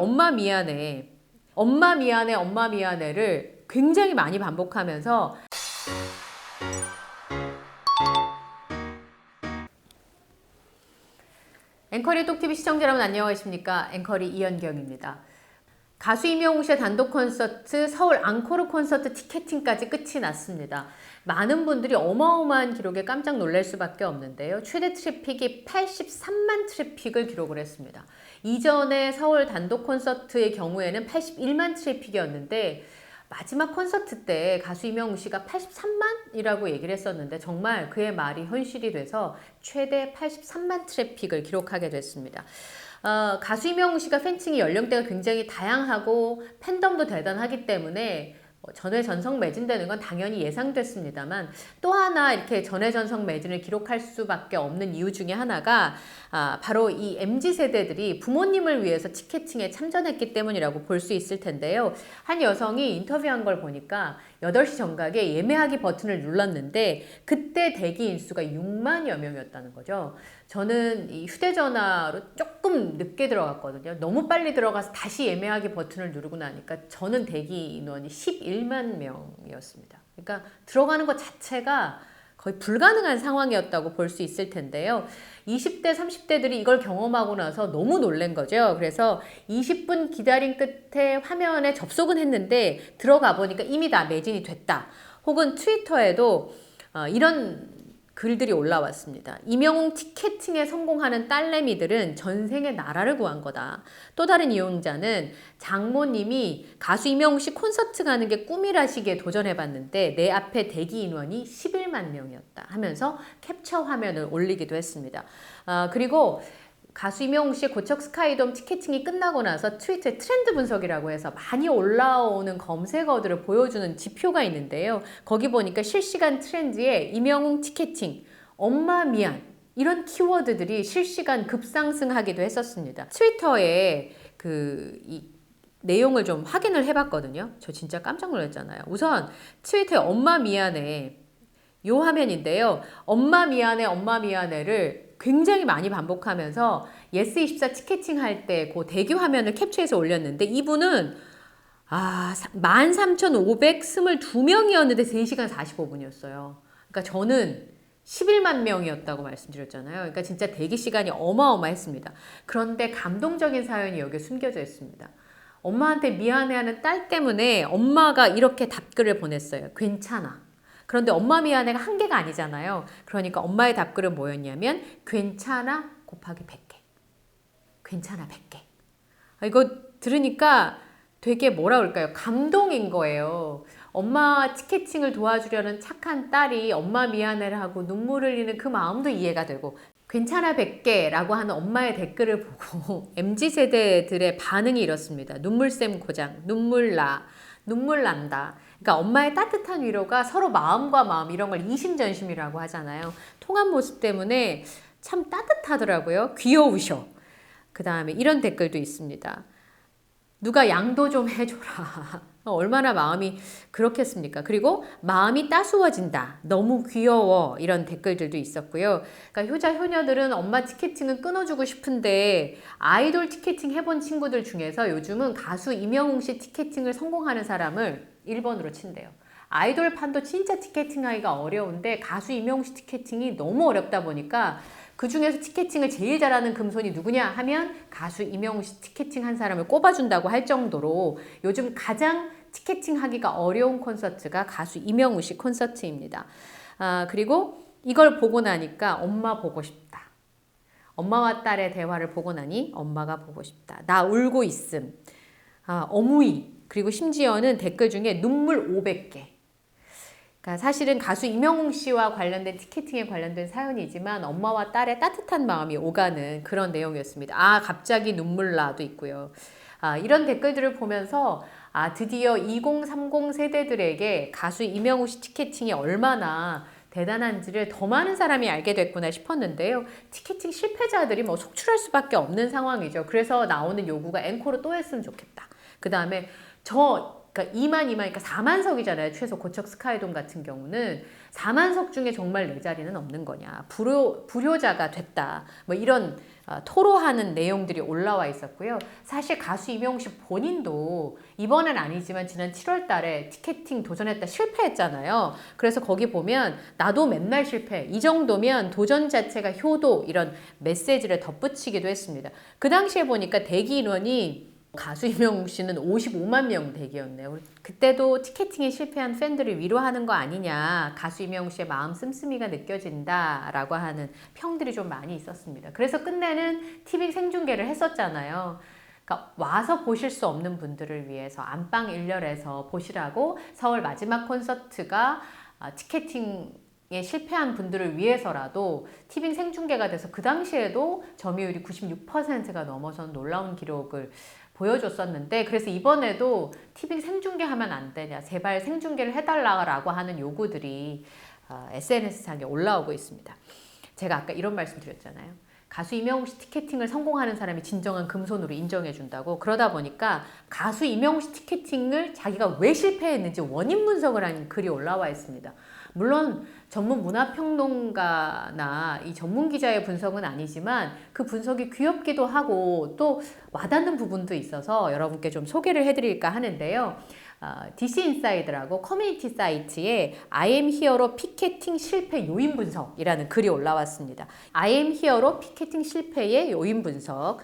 엄마 미안해, 엄마 미안해, 엄마 미안해를 굉장히 많이 반복하면서 앵커리 똑TV 시청자 여러분 안녕하십니까? 앵커리 이현경입니다. 가수 임영웅 씨의 단독 콘서트 서울 앙코르 콘서트 티켓팅까지 끝이 났습니다. 많은 분들이 어마어마한 기록에 깜짝 놀랄 수밖에 없는데요. 최대 트래픽이 83만 트래픽을 기록을 했습니다. 이전에 서울 단독 콘서트의 경우에는 81만 트래픽이었는데 마지막 콘서트 때 가수 임영웅 씨가 83만이라고 얘기를 했었는데 정말 그의 말이 현실이 돼서 최대 83만 트래픽을 기록하게 됐습니다. 가수 임영웅 씨가 팬층이 연령대가 굉장히 다양하고 팬덤도 대단하기 때문에 전회전성 매진되는 건 당연히 예상됐습니다만 또 하나 이렇게 전회전성 매진을 기록할 수밖에 없는 이유 중에 하나가 바로 이 MZ세대들이 부모님을 위해서 티켓팅에 참전했기 때문이라고 볼 수 있을 텐데요. 한 여성이 인터뷰한 걸 보니까 8시 정각에 예매하기 버튼을 눌렀는데 그때 대기 인수가 6만여 명이었다는 거죠. 저는 이 휴대전화로 조금 늦게 들어갔거든요. 너무 빨리 들어가서 다시 예매하기 버튼을 누르고 나니까 저는 대기 인원이 11만 명이었습니다. 그러니까 들어가는 것 자체가 거의 불가능한 상황이었다고 볼 수 있을 텐데요. 20대, 30대들이 이걸 경험하고 나서 너무 놀란 거죠. 그래서 20분 기다린 끝에 화면에 접속은 했는데 들어가 보니까 이미 다 매진이 됐다. 혹은 트위터에도 이런 글들이 올라왔습니다. 임영웅 티켓팅에 성공하는 딸내미들은 전생에 나라를 구한 거다. 또 다른 이용자는 장모님이 가수 임영웅 씨 콘서트 가는 게 꿈이라시기에 도전해봤는데 내 앞에 대기 인원이 11만 명이었다 하면서 캡처 화면을 올리기도 했습니다. 그리고 가수 임영웅 씨의 고척 스카이돔 티켓팅이 끝나고 나서 트위터에 트렌드 분석이라고 해서 많이 올라오는 검색어들을 보여주는 지표가 있는데요. 거기 보니까 실시간 트렌드에 임영웅 티켓팅, 엄마 미안 이런 키워드들이 실시간 급상승하기도 했었습니다. 트위터에 이 내용을 좀 확인을 해봤거든요. 저 진짜 깜짝 놀랐잖아요. 우선 트위터에 엄마 미안해 요 화면인데요. 엄마 미안해, 엄마 미안해를 굉장히 많이 반복하면서 예스24 티켓팅 할 때 그 대기 화면을 캡처해서 올렸는데 이분은 13,522명이었는데 3시간 45분이었어요. 그러니까 저는 11만 명이었다고 말씀드렸잖아요. 그러니까 진짜 대기 시간이 어마어마했습니다. 그런데 감동적인 사연이 여기에 숨겨져 있습니다. 엄마한테 미안해하는 딸 때문에 엄마가 이렇게 답글을 보냈어요. 괜찮아. 그런데 엄마 미안해가 한 개가 아니잖아요. 그러니까 엄마의 답글은 뭐였냐면 괜찮아 곱하기 100개. 괜찮아 100개. 이거 들으니까 되게 뭐라 그럴까요? 감동인 거예요. 엄마 티켓팅을 도와주려는 착한 딸이 엄마 미안해를 하고 눈물 흘리는 그 마음도 이해가 되고 괜찮아 100개라고 하는 엄마의 댓글을 보고 MZ세대들의 반응이 이렇습니다. 눈물샘 고장, 눈물 난다. 그러니까 엄마의 따뜻한 위로가 서로 마음과 마음 이런 걸 이심전심이라고 하잖아요. 통한 모습 때문에 참 따뜻하더라고요. 귀여우셔. 그 다음에 이런 댓글도 있습니다. 누가 양도 좀 해줘라. 얼마나 마음이 그렇겠습니까? 그리고 마음이 따스워진다. 너무 귀여워. 이런 댓글들도 있었고요. 그러니까 효자 효녀들은 엄마 티켓팅은 끊어주고 싶은데 아이돌 티켓팅 해본 친구들 중에서 요즘은 가수 임영웅 씨 티켓팅을 성공하는 사람을 1번으로 친대요. 아이돌 판도 진짜 티켓팅하기가 어려운데 가수 임영웅 씨 티켓팅이 너무 어렵다 보니까 그 중에서 티켓팅을 제일 잘하는 금손이 누구냐 하면 가수 임영웅 씨 티켓팅 한 사람을 꼽아준다고 할 정도로 요즘 가장 티켓팅 하기가 어려운 콘서트가 가수 임영웅 씨 콘서트입니다. 그리고 이걸 보고 나니까 엄마 보고 싶다. 엄마와 딸의 대화를 보고 나니 엄마가 보고 싶다. 나 울고 있음. 어무이. 그리고 심지어는 댓글 중에 눈물 500개. 그러니까 사실은 가수 임영웅 씨와 관련된 티켓팅에 관련된 사연이지만 엄마와 딸의 따뜻한 마음이 오가는 그런 내용이었습니다. 갑자기 눈물 나도 있고요. 이런 댓글들을 보면서 드디어 2030 세대들에게 가수 임영웅 씨 티켓팅이 얼마나 대단한지를 더 많은 사람이 알게 됐구나 싶었는데요. 티켓팅 실패자들이 속출할 수밖에 없는 상황이죠. 그래서 나오는 요구가 앵콜을 또 했으면 좋겠다. 그 다음에 저 그러니까 2만, 그러니까 4만석이잖아요. 최소 고척 스카이돔 같은 경우는 4만석 중에 정말 내 자리는 없는 거냐. 불효자가 됐다. 뭐 이런 토로하는 내용들이 올라와 있었고요. 사실 가수 이명웅 씨 본인도 이번엔 아니지만 지난 7월 달에 티켓팅 도전했다 실패했잖아요. 그래서 거기 보면 나도 맨날 실패. 이 정도면 도전 자체가 효도 이런 메시지를 덧붙이기도 했습니다. 그 당시에 보니까 대기 인원이 가수 이명웅 씨는 55만 명 대기였네요. 그때도 티켓팅에 실패한 팬들을 위로하는 거 아니냐. 가수 이명웅 씨의 마음 씀씀이가 느껴진다라고 하는 평들이 좀 많이 있었습니다. 그래서 끝내는 TV 생중계를 했었잖아요. 그러니까 와서 보실 수 없는 분들을 위해서 안방 1열에서 보시라고 서울 마지막 콘서트가 티켓팅에 실패한 분들을 위해서라도 티빙 생중계가 돼서 그 당시에도 점유율이 96%가 넘어선 놀라운 기록을 보여줬었는데 그래서 이번에도 TV 생중계하면 안 되냐 제발 생중계를 해달라고 하는 요구들이 SNS상에 올라오고 있습니다. 제가 아까 이런 말씀 드렸잖아요. 가수 이명웅 씨 티켓팅을 성공하는 사람이 진정한 금손으로 인정해준다고. 그러다 보니까 가수 이명웅 씨 티켓팅을 자기가 왜 실패했는지 원인 분석을 한 글이 올라와 있습니다. 물론 전문 문화평론가나 이 전문 기자의 분석은 아니지만 그 분석이 귀엽기도 하고 또 와닿는 부분도 있어서 여러분께 좀 소개를 해드릴까 하는데요. DC 인사이드라고 커뮤니티 사이트에 I am Here로 피켓팅 실패 요인 분석이라는 글이 올라왔습니다. I am Here로 피켓팅 실패의 요인 분석.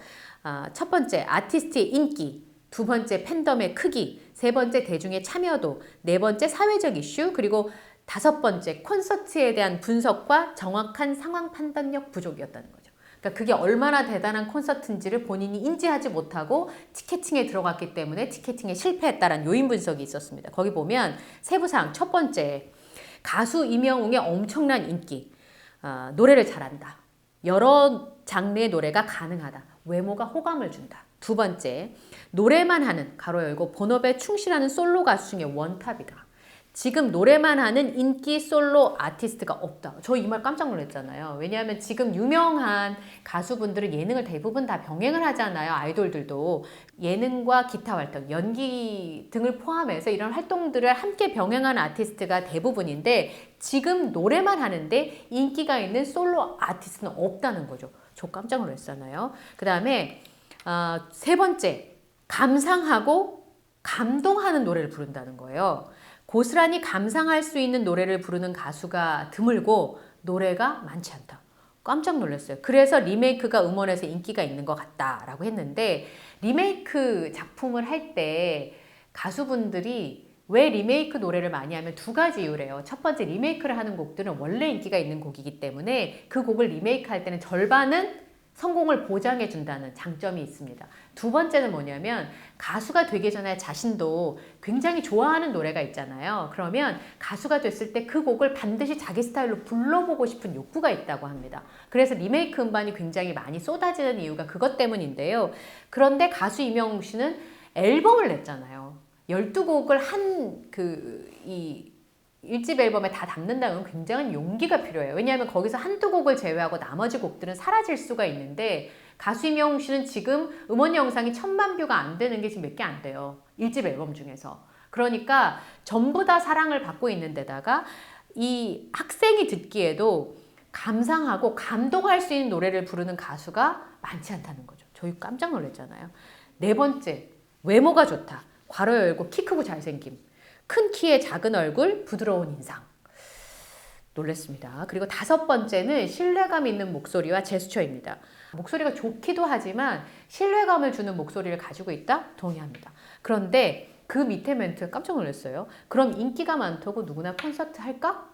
첫 번째, 아티스트의 인기. 두 번째, 팬덤의 크기. 세 번째, 대중의 참여도. 네 번째, 사회적 이슈. 그리고 다섯 번째, 콘서트에 대한 분석과 정확한 상황 판단력 부족이었다는 거죠. 그러니까 그게 얼마나 대단한 콘서트인지를 본인이 인지하지 못하고 티켓팅에 들어갔기 때문에 티켓팅에 실패했다라는 요인 분석이 있었습니다. 거기 보면 세부사항 첫 번째, 가수 이명웅의 엄청난 인기. 노래를 잘한다. 여러 장르의 노래가 가능하다. 외모가 호감을 준다. 두 번째, 노래만 하는 가로 열고 본업에 충실하는 솔로 가수 중에 원탑이다. 지금 노래만 하는 인기 솔로 아티스트가 없다. 저 이 말 깜짝 놀랐잖아요. 왜냐하면 지금 유명한 가수분들은 예능을 대부분 다 병행을 하잖아요. 아이돌들도. 예능과 기타 활동, 연기 등을 포함해서 이런 활동들을 함께 병행하는 아티스트가 대부분인데 지금 노래만 하는데 인기가 있는 솔로 아티스트는 없다는 거죠. 저 깜짝 놀랐잖아요. 그 다음에 세 번째, 감상하고 감동하는 노래를 부른다는 거예요. 고스란히 감상할 수 있는 노래를 부르는 가수가 드물고 노래가 많지 않다. 깜짝 놀랐어요. 그래서 리메이크가 음원에서 인기가 있는 것 같다라고 했는데 리메이크 작품을 할 때 가수분들이 왜 리메이크 노래를 많이 하면 두 가지 이유래요. 첫 번째, 리메이크를 하는 곡들은 원래 인기가 있는 곡이기 때문에 그 곡을 리메이크 할 때는 절반은 성공을 보장해 준다는 장점이 있습니다. 두 번째는 뭐냐면 가수가 되기 전에 자신도 굉장히 좋아하는 노래가 있잖아요. 그러면 가수가 됐을 때 그 곡을 반드시 자기 스타일로 불러보고 싶은 욕구가 있다고 합니다. 그래서 리메이크 음반이 굉장히 많이 쏟아지는 이유가 그것 때문인데요. 그런데 가수 이명웅 씨는 앨범을 냈잖아요. 12곡을 이 1집 앨범에 다 담는다면 굉장한 용기가 필요해요. 왜냐하면 거기서 한두 곡을 제외하고 나머지 곡들은 사라질 수가 있는데 가수 이명웅 씨는 지금 음원 영상이 1000만 뷰가 안 되는 게 지금 몇 개 안 돼요. 1집 앨범 중에서. 그러니까 전부 다 사랑을 받고 있는 데다가 이 학생이 듣기에도 감상하고 감동할 수 있는 노래를 부르는 가수가 많지 않다는 거죠. 저희 깜짝 놀랐잖아요. 네 번째, 외모가 좋다. 괄호 열고 키 크고 잘생김. 큰 키에 작은 얼굴, 부드러운 인상. 놀랐습니다. 그리고 다섯 번째는 신뢰감 있는 목소리와 제스처입니다. 목소리가 좋기도 하지만 신뢰감을 주는 목소리를 가지고 있다? 동의합니다. 그런데 그 밑에 멘트 깜짝 놀랐어요. 그럼 인기가 많다고 누구나 콘서트 할까?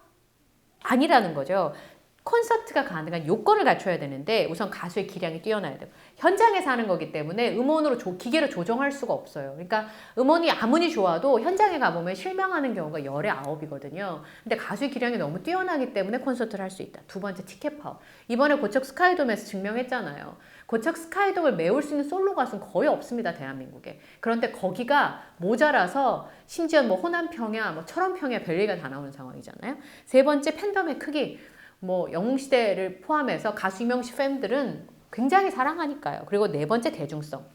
아니라는 거죠. 콘서트가 가능한 요건을 갖춰야 되는데 우선 가수의 기량이 뛰어나야 돼요. 현장에서 하는 거기 때문에 음원으로 기계로 조정할 수가 없어요. 그러니까 음원이 아무리 좋아도 현장에 가보면 실망하는 경우가 열의 9이거든요. 근데 가수의 기량이 너무 뛰어나기 때문에 콘서트를 할 수 있다. 두 번째, 티켓 파워. 이번에 고척 스카이돔에서 증명했잖아요. 고척 스카이돔을 메울 수 있는 솔로 가수는 거의 없습니다. 대한민국에. 그런데 거기가 모자라서 심지어 뭐 호남평야, 철원평야 별얘기가 다 나오는 상황이잖아요. 세 번째, 팬덤의 크기. 영웅시대를 포함해서 가수 이명웅 씨 팬들은 굉장히 사랑하니까요. 그리고 네 번째, 대중성.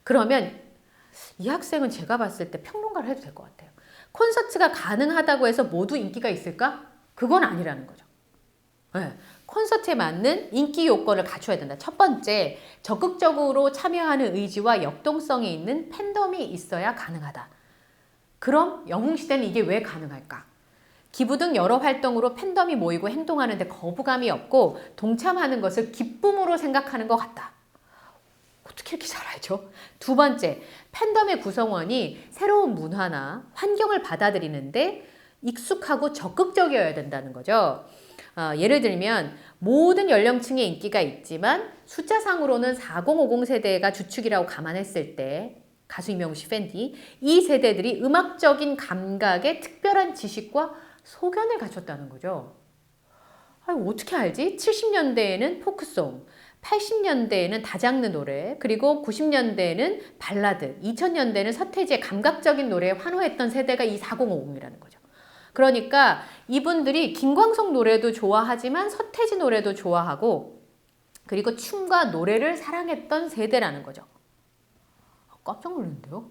그러면 이 학생은 제가 봤을 때 평론가를 해도 될 것 같아요. 콘서트가 가능하다고 해서 모두 인기가 있을까? 그건 아니라는 거죠. 네. 콘서트에 맞는 인기 요건을 갖춰야 된다. 첫 번째, 적극적으로 참여하는 의지와 역동성이 있는 팬덤이 있어야 가능하다. 그럼 영웅시대는 이게 왜 가능할까? 기부 등 여러 활동으로 팬덤이 모이고 행동하는데 거부감이 없고 동참하는 것을 기쁨으로 생각하는 것 같다. 어떻게 이렇게 잘 알죠? 두 번째, 팬덤의 구성원이 새로운 문화나 환경을 받아들이는데 익숙하고 적극적이어야 된다는 거죠. 예를 들면 모든 연령층의 인기가 있지만 숫자상으로는 4050 세대가 주축이라고 감안했을 때 가수 이명웅 씨 팬디, 이 세대들이 음악적인 감각에 특별한 지식과 소견을 갖췄다는 거죠. 어떻게 알지? 70년대에는 포크송, 80년대에는 다장르 노래, 그리고 90년대에는 발라드, 2000년대에는 서태지의 감각적인 노래에 환호했던 세대가 이 4050이라는 거죠. 그러니까 이분들이 김광석 노래도 좋아하지만 서태지 노래도 좋아하고 그리고 춤과 노래를 사랑했던 세대라는 거죠. 깜짝 놀랐는데요.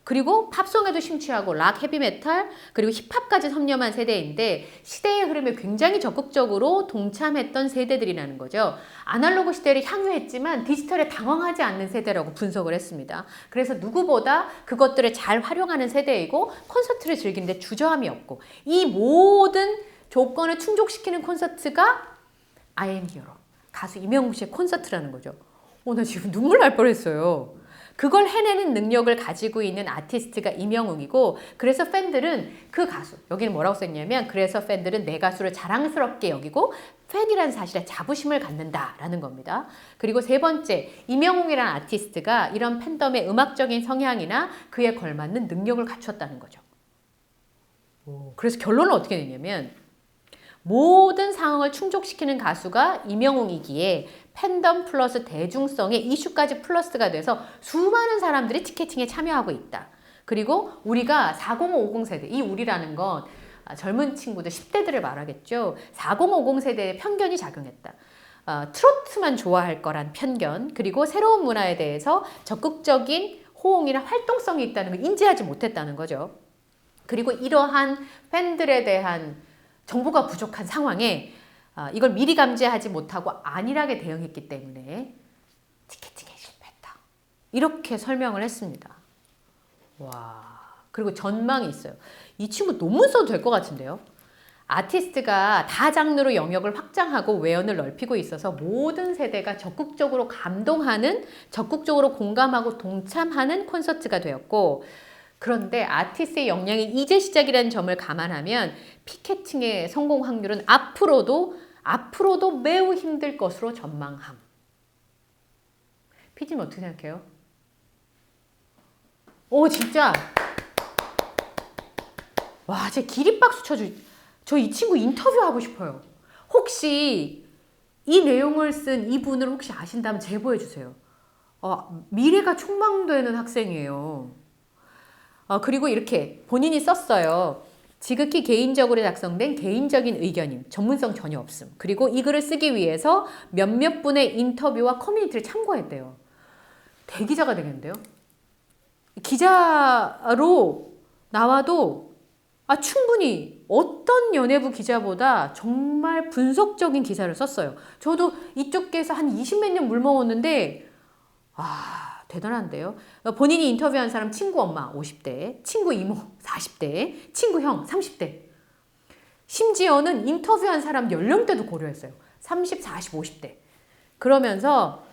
그리고 팝송에도 심취하고 락, 헤비메탈, 그리고 힙합까지 섭렵한 세대인데 시대의 흐름에 굉장히 적극적으로 동참했던 세대들이라는 거죠. 아날로그 시대를 향유했지만 디지털에 당황하지 않는 세대라고 분석을 했습니다. 그래서 누구보다 그것들을 잘 활용하는 세대이고 콘서트를 즐기는데 주저함이 없고 이 모든 조건을 충족시키는 콘서트가 I am Hero, 가수 이명웅 씨의 콘서트라는 거죠. 나 지금 눈물 날 뻔했어요. 그걸 해내는 능력을 가지고 있는 아티스트가 이명웅이고 그래서 팬들은 그 가수, 여기는 뭐라고 썼냐면 그래서 팬들은 내 가수를 자랑스럽게 여기고 팬이라는 사실에 자부심을 갖는다라는 겁니다. 그리고 세 번째, 이명웅이라는 아티스트가 이런 팬덤의 음악적인 성향이나 그에 걸맞는 능력을 갖췄다는 거죠. 그래서 결론은 어떻게 되냐면 모든 상황을 충족시키는 가수가 이명웅이기에 팬덤 플러스 대중성의 이슈까지 플러스가 돼서 수많은 사람들이 티켓팅에 참여하고 있다. 그리고 우리가 4050 세대, 이 우리라는 건 젊은 친구들 10대들을 말하겠죠. 4050 세대의 편견이 작용했다. 트로트만 좋아할 거란 편견, 그리고 새로운 문화에 대해서 적극적인 호응이나 활동성이 있다는 걸 인지하지 못했다는 거죠. 그리고 이러한 팬들에 대한 정보가 부족한 상황에 이걸 미리 감지하지 못하고 안일하게 대응했기 때문에 티켓팅에 실패했다. 이렇게 설명을 했습니다. 와, 그리고 전망이 있어요. 이 친구 논문 써도 될 것 같은데요. 아티스트가 다 장르로 영역을 확장하고 외연을 넓히고 있어서 모든 세대가 적극적으로 감동하는, 적극적으로 공감하고 동참하는 콘서트가 되었고 그런데 아티스트의 역량이 이제 시작이라는 점을 감안하면 피켓팅의 성공 확률은 앞으로도 매우 힘들 것으로 전망함. 피디님 어떻게 생각해요? 진짜 와, 제 기립박수 쳐줘. 저 이 친구 인터뷰하고 싶어요. 혹시 이 내용을 쓴 이분을 혹시 아신다면 제보해 주세요. 미래가 촉망되는 학생이에요. 그리고 이렇게 본인이 썼어요. 지극히 개인적으로 작성된 개인적인 의견임. 전문성 전혀 없음. 그리고 이 글을 쓰기 위해서 몇몇 분의 인터뷰와 커뮤니티를 참고했대요. 대기자가 되겠는데요? 기자로 나와도 충분히 어떤 연예부 기자보다 정말 분석적인 기사를 썼어요. 저도 이쪽에서 한 20몇 년 물먹었는데 대단한데요. 본인이 인터뷰한 사람 친구 엄마 50대, 친구 이모 40대, 친구 형 30대. 심지어는 인터뷰한 사람 연령대도 고려했어요. 30, 40, 50대. 그러면서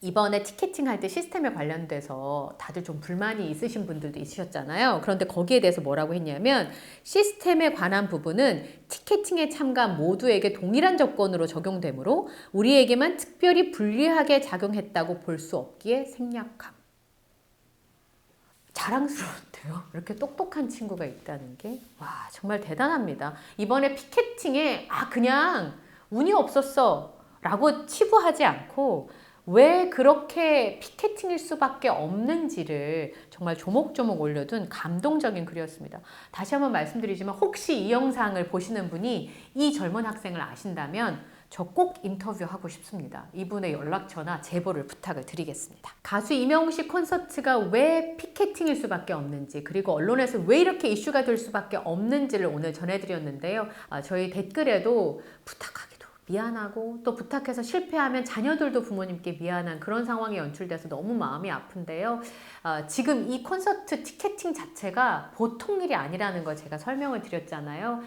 이번에 티켓팅 할 때 시스템에 관련돼서 다들 좀 불만이 있으신 분들도 있으셨잖아요. 그런데 거기에 대해서 뭐라고 했냐면 시스템에 관한 부분은 티켓팅에 참가한 모두에게 동일한 조건으로 적용되므로 우리에게만 특별히 불리하게 작용했다고 볼 수 없기에 생략함. 자랑스러운데요. 이렇게 똑똑한 친구가 있다는 게 정말 대단합니다. 이번에 피켓팅에 그냥 운이 없었어 라고 치부하지 않고 왜 그렇게 피켓팅일 수밖에 없는지를 정말 조목조목 올려둔 감동적인 글이었습니다. 다시 한번 말씀드리지만 혹시 이 영상을 보시는 분이 이 젊은 학생을 아신다면 저 꼭 인터뷰하고 싶습니다. 이분의 연락처나 제보를 부탁을 드리겠습니다. 가수 이명웅 씨 콘서트가 왜 피켓팅일 수밖에 없는지, 그리고 언론에서 왜 이렇게 이슈가 될 수밖에 없는지를 오늘 전해드렸는데요. 저희 댓글에도 부탁하기도 미안하고, 또 부탁해서 실패하면 자녀들도 부모님께 미안한 그런 상황이 연출돼서 너무 마음이 아픈데요. 지금 이 콘서트 티켓팅 자체가 보통 일이 아니라는 걸 제가 설명을 드렸잖아요.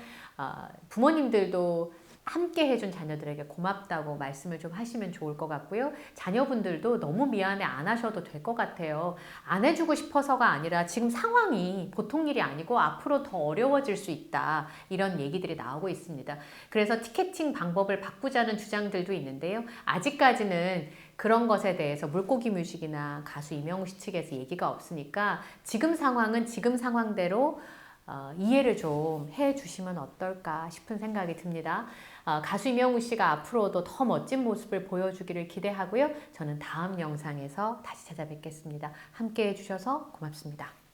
부모님들도 함께 해준 자녀들에게 고맙다고 말씀을 좀 하시면 좋을 것 같고요. 자녀분들도 너무 미안해 안 하셔도 될 것 같아요. 안 해주고 싶어서가 아니라 지금 상황이 보통 일이 아니고 앞으로 더 어려워질 수 있다. 이런 얘기들이 나오고 있습니다. 그래서 티켓팅 방법을 바꾸자는 주장들도 있는데요. 아직까지는 그런 것에 대해서 물고기 뮤직이나 가수 이명웅 씨 측에서 얘기가 없으니까 지금 상황은 지금 상황대로 이해를 좀 해주시면 어떨까 싶은 생각이 듭니다. 가수 이명웅 씨가 앞으로도 더 멋진 모습을 보여주기를 기대하고요. 저는 다음 영상에서 다시 찾아뵙겠습니다. 함께 해주셔서 고맙습니다.